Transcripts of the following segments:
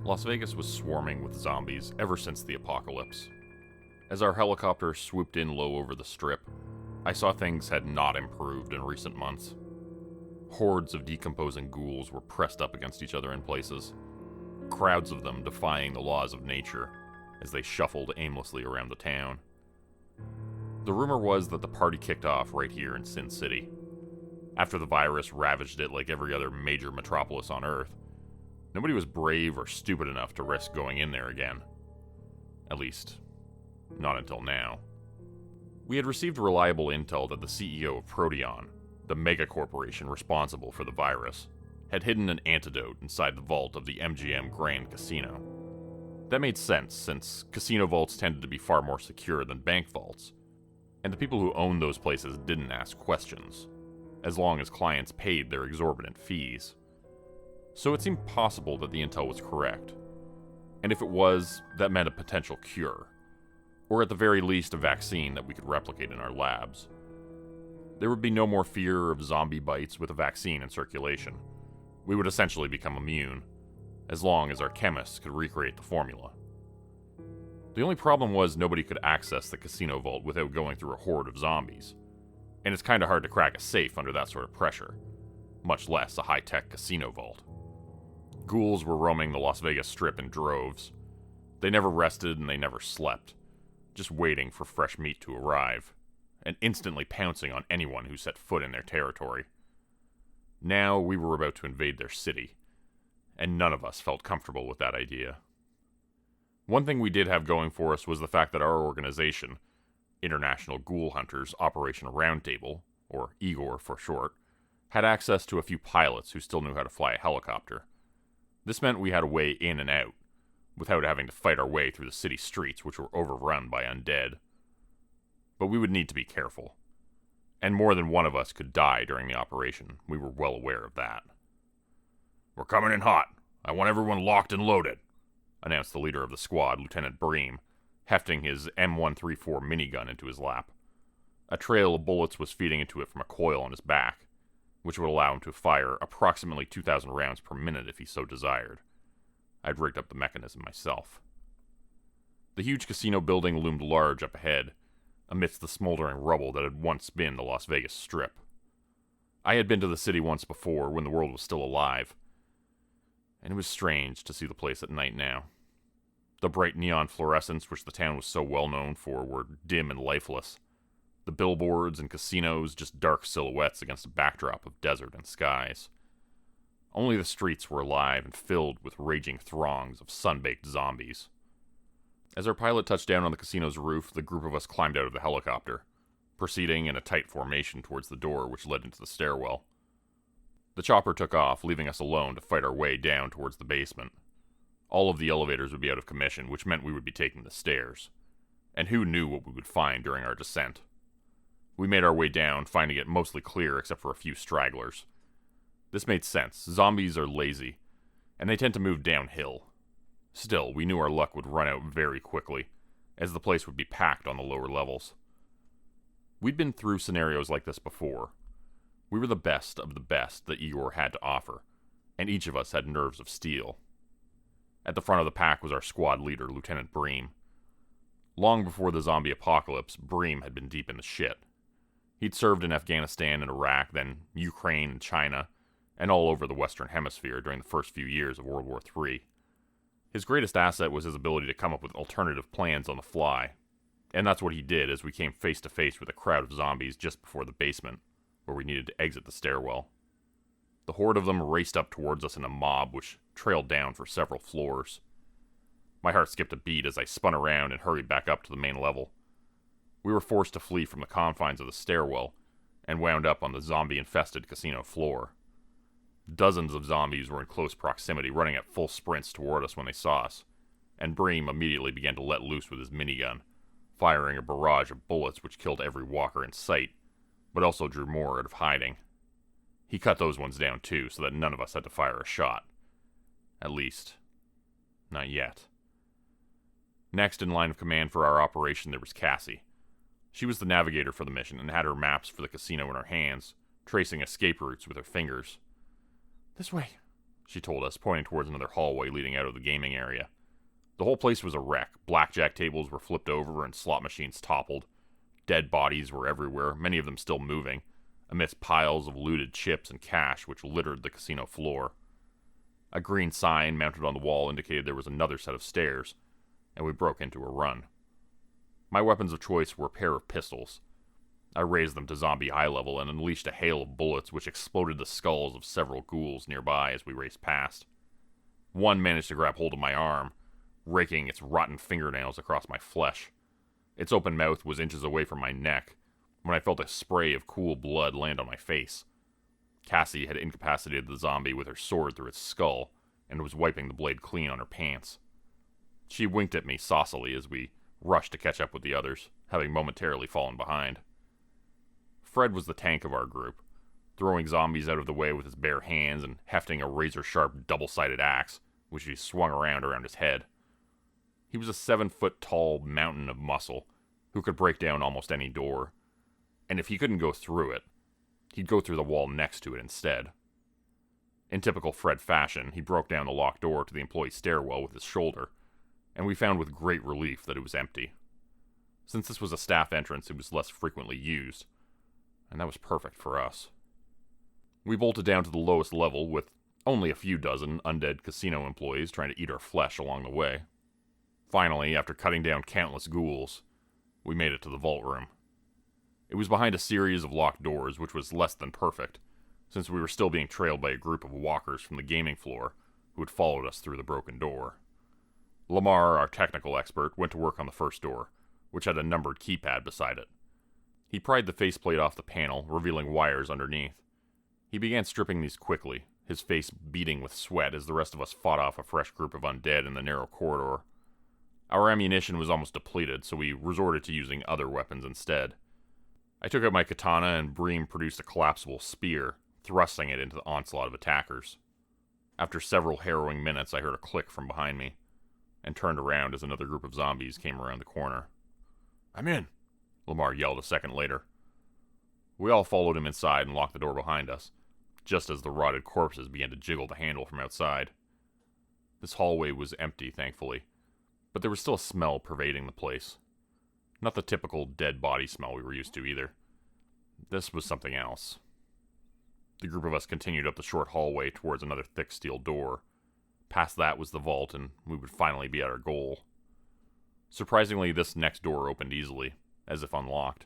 Las Vegas was swarming with zombies ever since the apocalypse. As our helicopter swooped in low over the strip, I saw things had not improved in recent months. Hordes of decomposing ghouls were pressed up against each other in places, crowds of them defying the laws of nature as they shuffled aimlessly around the town. The rumor was that the party kicked off right here in Sin City. After the virus ravaged it like every other major metropolis on Earth, nobody was brave or stupid enough to risk going in there again. At least, not until now. We had received reliable intel that the CEO of Proteon, the megacorporation responsible for the virus, had hidden an antidote inside the vault of the MGM Grand Casino. That made sense, since casino vaults tended to be far more secure than bank vaults, and the people who owned those places didn't ask questions, as long as clients paid their exorbitant fees. So it seemed possible that the intel was correct. And if it was, that meant a potential cure. Or at the very least a vaccine that we could replicate in our labs. There would be no more fear of zombie bites with a vaccine in circulation. We would essentially become immune, as long as our chemists could recreate the formula. The only problem was nobody could access the casino vault without going through a horde of zombies. And it's kinda hard to crack a safe under that sort of pressure, much less a high-tech casino vault. Ghouls were roaming the Las Vegas Strip in droves. They never rested and they never slept, just waiting for fresh meat to arrive, and instantly pouncing on anyone who set foot in their territory. Now we were about to invade their city, and none of us felt comfortable with that idea. One thing we did have going for us was the fact that our organization, International Ghoul Hunters Operation Roundtable, or IGOR for short, had access to a few pilots who still knew how to fly a helicopter. This meant we had a way in and out, without having to fight our way through the city streets, which were overrun by undead. But we would need to be careful. And more than one of us could die during the operation. We were well aware of that. "We're coming in hot. I want everyone locked and loaded," announced the leader of the squad, Lieutenant Bream, hefting his M134 minigun into his lap. A trail of bullets was feeding into it from a coil on his back, which would allow him to fire approximately 2,000 rounds per minute if he so desired. I'd rigged up the mechanism myself. The huge casino building loomed large up ahead, amidst the smoldering rubble that had once been the Las Vegas Strip. I had been to the city once before, when the world was still alive, and it was strange to see the place at night now. The bright neon fluorescents which the town was so well known for were dim and lifeless. The billboards and casinos just dark silhouettes against a backdrop of desert and skies. Only the streets were alive and filled with raging throngs of sun-baked zombies. As our pilot touched down on the casino's roof, the group of us climbed out of the helicopter, proceeding in a tight formation towards the door which led into the stairwell. The chopper took off, leaving us alone to fight our way down towards the basement. All of the elevators would be out of commission, which meant we would be taking the stairs. And who knew what we would find during our descent? We made our way down, finding it mostly clear except for a few stragglers. This made sense. Zombies are lazy, and they tend to move downhill. Still, we knew our luck would run out very quickly, as the place would be packed on the lower levels. We'd been through scenarios like this before. We were the best of the best that Igor had to offer, and each of us had nerves of steel. At the front of the pack was our squad leader, Lieutenant Bream. Long before the zombie apocalypse, Bream had been deep in the shit. He'd served in Afghanistan and Iraq, then Ukraine and China, and all over the Western Hemisphere during the first few years of World War III. His greatest asset was his ability to come up with alternative plans on the fly, and that's what he did as we came face to face with a crowd of zombies just before the basement, where we needed to exit the stairwell. The horde of them raced up towards us in a mob which trailed down for several floors. My heart skipped a beat as I spun around and hurried back up to the main level. We were forced to flee from the confines of the stairwell and wound up on the zombie-infested casino floor. Dozens of zombies were in close proximity, running at full sprints toward us when they saw us, and Bream immediately began to let loose with his minigun, firing a barrage of bullets which killed every walker in sight, but also drew more out of hiding. He cut those ones down too, so that none of us had to fire a shot. At least, not yet. Next in line of command for our operation there was Cassie. She was the navigator for the mission and had her maps for the casino in her hands, tracing escape routes with her fingers. "This way. she told us, pointing towards another hallway leading out of the gaming area. The whole place was a wreck. Blackjack tables were flipped over and slot machines toppled. Dead bodies were everywhere, many of them still moving, amidst piles of looted chips and cash which littered the casino floor. A green sign mounted on the wall indicated there was another set of stairs, and we broke into a run. My weapons of choice were a pair of pistols. I raised them to zombie eye level and unleashed a hail of bullets which exploded the skulls of several ghouls nearby as we raced past. One managed to grab hold of my arm, raking its rotten fingernails across my flesh. Its open mouth was inches away from my neck when I felt a spray of cool blood land on my face. Cassie had incapacitated the zombie with her sword through its skull and was wiping the blade clean on her pants. She winked at me saucily as we rushed to catch up with the others, having momentarily fallen behind. Fred was the tank of our group, throwing zombies out of the way with his bare hands and hefting a razor-sharp double-sided axe, which he swung around his head. He was a 7-foot-tall mountain of muscle who could break down almost any door, and if he couldn't go through it, he'd go through the wall next to it instead. In typical Fred fashion, he broke down the locked door to the employee stairwell with his shoulder, and we found with great relief that it was empty. Since this was a staff entrance, it was less frequently used, and that was perfect for us. We bolted down to the lowest level with only a few dozen undead casino employees trying to eat our flesh along the way. Finally, after cutting down countless ghouls, we made it to the vault room. It was behind a series of locked doors, which was less than perfect, since we were still being trailed by a group of walkers from the gaming floor who had followed us through the broken door. Lamar, our technical expert, went to work on the first door, which had a numbered keypad beside it. He pried the faceplate off the panel, revealing wires underneath. He began stripping these quickly, his face beading with sweat as the rest of us fought off a fresh group of undead in the narrow corridor. Our ammunition was almost depleted, so we resorted to using other weapons instead. I took out my katana and Bream produced a collapsible spear, thrusting it into the onslaught of attackers. After several harrowing minutes, I heard a click from behind me, and turned around as another group of zombies came around the corner. "I'm in," Lamar yelled a second later. We all followed him inside and locked the door behind us, just as the rotted corpses began to jiggle the handle from outside. This hallway was empty, thankfully, but there was still a smell pervading the place. Not the typical dead body smell we were used to either. This was something else. The group of us continued up the short hallway towards another thick steel door. Past that was the vault, and we would finally be at our goal. Surprisingly, this next door opened easily, as if unlocked.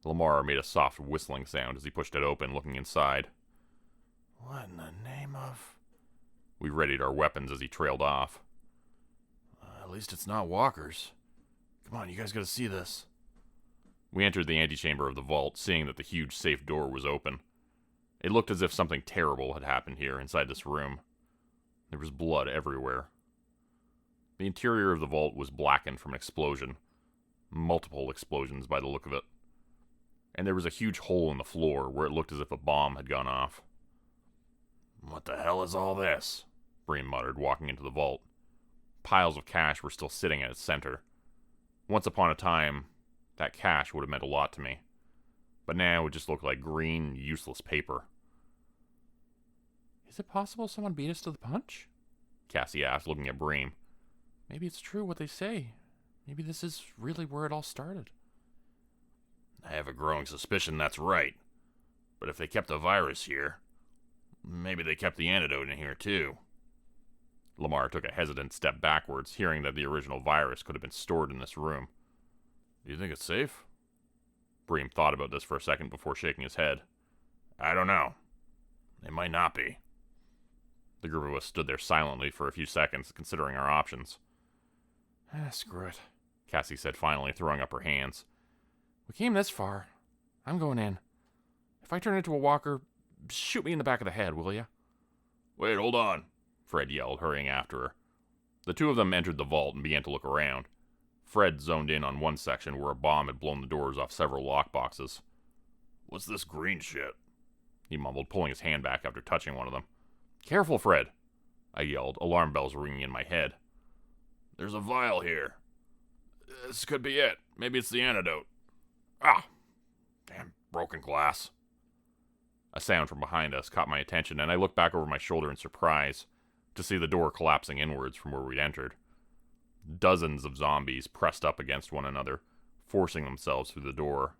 Lamar made a soft whistling sound as he pushed it open, looking inside. "What in the name of..." We readied our weapons as he trailed off. "At least it's not walkers. Come on, you guys gotta see this." We entered the antechamber of the vault, seeing that the huge safe door was open. It looked as if something terrible had happened here inside this room. There was blood everywhere. The interior of the vault was blackened from an explosion. Multiple explosions by the look of it. And there was a huge hole in the floor where it looked as if a bomb had gone off. "What the hell is all this?" Bream muttered, walking into the vault. Piles of cash were still sitting at its center. Once upon a time, that cash would have meant a lot to me. But now it just looked like green, useless paper. "Is it possible someone beat us to the punch?" Cassie asked, looking at Bream. "Maybe it's true what they say. Maybe this is really where it all started." "I have a growing suspicion that's right. But if they kept the virus here, maybe they kept the antidote in here too." Lamar took a hesitant step backwards, hearing that the original virus could have been stored in this room. "Do you think it's safe?" Bream thought about this for a second before shaking his head. "I don't know. It might not be." The group of us stood there silently for a few seconds, considering our options. "Screw it," Cassie said finally, throwing up her hands. "We came this far. I'm going in. If I turn into a walker, shoot me in the back of the head, will ya?" "Wait, hold on," Fred yelled, hurrying after her. The two of them entered the vault and began to look around. Fred zoned in on one section where a bomb had blown the doors off several lockboxes. "What's this green shit?" he mumbled, pulling his hand back after touching one of them. "Careful, Fred!" I yelled, alarm bells ringing in my head. "There's a vial here. This could be it. Maybe it's the antidote. Ah! Damn broken glass." A sound from behind us caught my attention, and I looked back over my shoulder in surprise to see the door collapsing inwards from where we'd entered. Dozens of zombies pressed up against one another, forcing themselves through the door,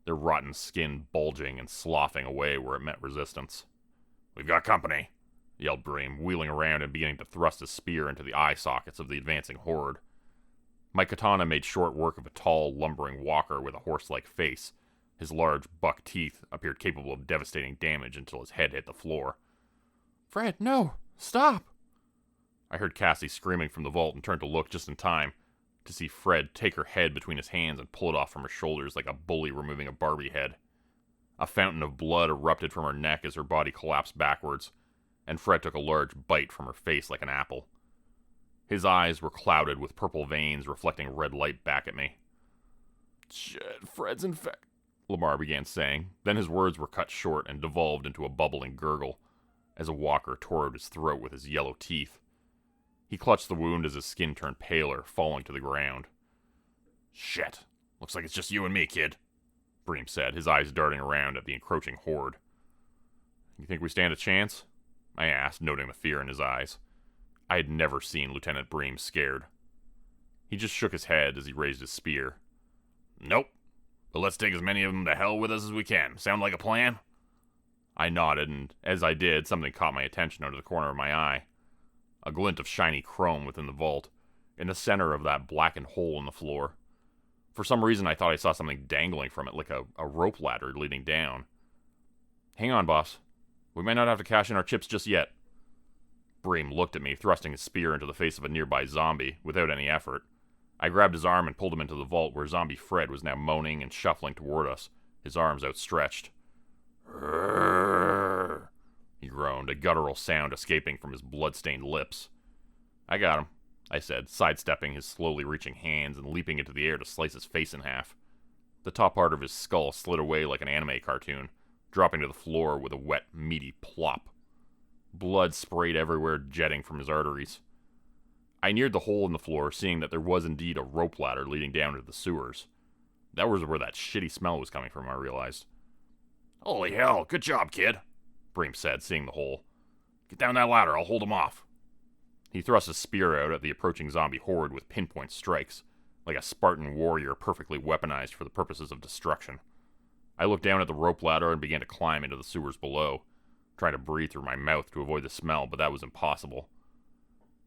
their rotten skin bulging and sloughing away where it met resistance. "We've got company," yelled Bream, wheeling around and beginning to thrust his spear into the eye sockets of the advancing horde. My katana made short work of a tall, lumbering walker with a horse-like face. His large buck teeth appeared capable of devastating damage until his head hit the floor. "Fred, no! Stop!" I heard Cassie screaming from the vault and turned to look just in time to see Fred take her head between his hands and pull it off from her shoulders like a bully removing a Barbie head. A fountain of blood erupted from her neck as her body collapsed backwards, and Fred took a large bite from her face like an apple. His eyes were clouded with purple veins reflecting red light back at me. "Shit, Fred's infected," Lamar began saying. Then his words were cut short and devolved into a bubbling gurgle as a walker tore at his throat with his yellow teeth. He clutched the wound as his skin turned paler, falling to the ground. "Shit, looks like it's just you and me, kid," Bream said, his eyes darting around at the encroaching horde. "You think we stand a chance?" I asked, noting the fear in his eyes. I had never seen Lieutenant Bream scared. He just shook his head as he raised his spear. "Nope, but let's take as many of them to hell with us as we can. Sound like a plan?" I nodded, and as I did, something caught my attention out of the corner of my eye. A glint of shiny chrome within the vault, in the center of that blackened hole in the floor. For some reason, I thought I saw something dangling from it, like a rope ladder leading down. "Hang on, boss. We might not have to cash in our chips just yet." Bream looked at me, thrusting his spear into the face of a nearby zombie, without any effort. I grabbed his arm and pulled him into the vault, where zombie Fred was now moaning and shuffling toward us, his arms outstretched. "Rrrr," he groaned, a guttural sound escaping from his blood-stained lips. "I got him," I said, sidestepping his slowly reaching hands and leaping into the air to slice his face in half. The top part of his skull slid away like an anime cartoon, dropping to the floor with a wet, meaty plop. Blood sprayed everywhere, jetting from his arteries. I neared the hole in the floor, seeing that there was indeed a rope ladder leading down to the sewers. That was where that shitty smell was coming from, I realized. "Holy hell, good job, kid," Bream said, seeing the hole. "Get down that ladder, I'll hold him off." He thrust his spear out at the approaching zombie horde with pinpoint strikes, like a Spartan warrior perfectly weaponized for the purposes of destruction. I looked down at the rope ladder and began to climb into the sewers below, trying to breathe through my mouth to avoid the smell, but that was impossible.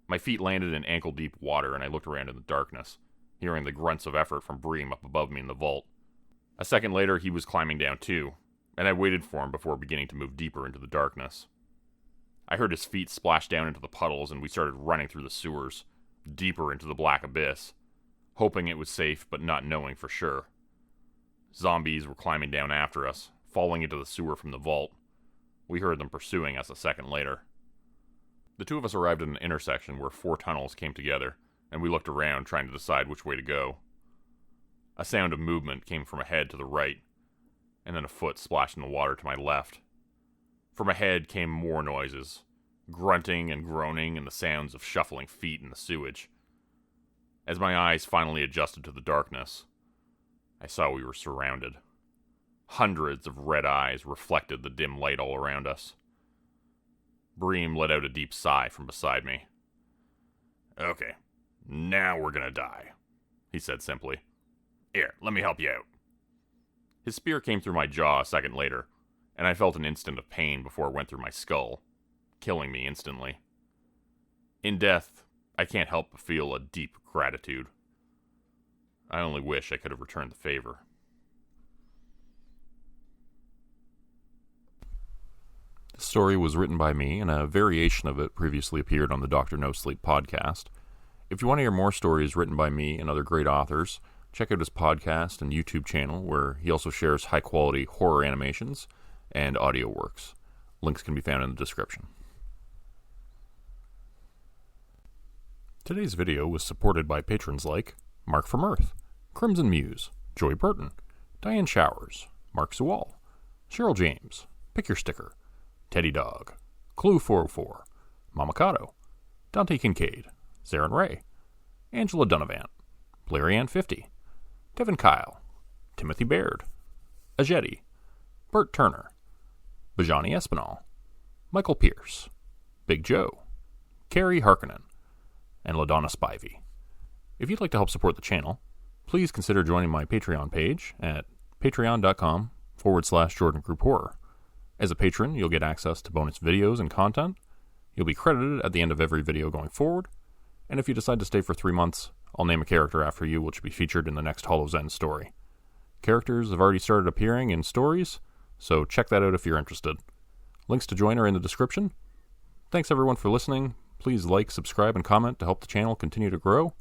My feet landed in ankle-deep water, and I looked around in the darkness, hearing the grunts of effort from Bream up above me in the vault. A second later, he was climbing down too, and I waited for him before beginning to move deeper into the darkness. I heard his feet splash down into the puddles, and we started running through the sewers, deeper into the black abyss, hoping it was safe, but not knowing for sure. Zombies were climbing down after us, falling into the sewer from the vault. We heard them pursuing us a second later. The two of us arrived at an intersection where 4 tunnels came together, and we looked around, trying to decide which way to go. A sound of movement came from ahead to the right, and then a foot splashed in the water to my left. From ahead came more noises, grunting and groaning and the sounds of shuffling feet in the sewage. As my eyes finally adjusted to the darkness, I saw we were surrounded. Hundreds of red eyes reflected the dim light all around us. Bream let out a deep sigh from beside me. "Okay, now we're gonna die," he said simply. "Here, let me help you out." His spear came through my jaw a second later, and I felt an instant of pain before it went through my skull, killing me instantly. In death, I can't help but feel a deep gratitude. I only wish I could have returned the favor. The story was written by me, and a variation of it previously appeared on the Dr. Nosleep podcast. If you want to hear more stories written by me and other great authors, check out his podcast and YouTube channel, where he also shares high-quality horror animations and audio works. Links can be found in the description. Today's video was supported by patrons like Mark from Earth, Crimson Muse, Joy Burton, Diane Showers, Mark Sewall, Cheryl James, Pick Your Sticker, Teddy Dog, Clue 404, Mamakato, Dante Kincaid, Zarin Ray, Angela Donovan, Blair 50, Devin Kyle, Timothy Baird, Ajeti, Bert Turner, Bajani Espinal, Michael Pierce, Big Joe, Carrie Harkonnen, and LaDonna Spivey. If you'd like to help support the channel, please consider joining my Patreon page at patreon.com/Jordan Grupe Horror. As a patron, you'll get access to bonus videos and content. You'll be credited at the end of every video going forward. And if you decide to stay for 3 months, I'll name a character after you which will be featured in the next Hollow's End story. Characters have already started appearing in stories, so check that out if you're interested. Links to join are in the description. Thanks everyone for listening. Please like, subscribe, and comment to help the channel continue to grow.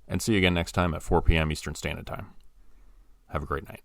And see you again next time at 4 p.m. Eastern Standard Time. Have a great night.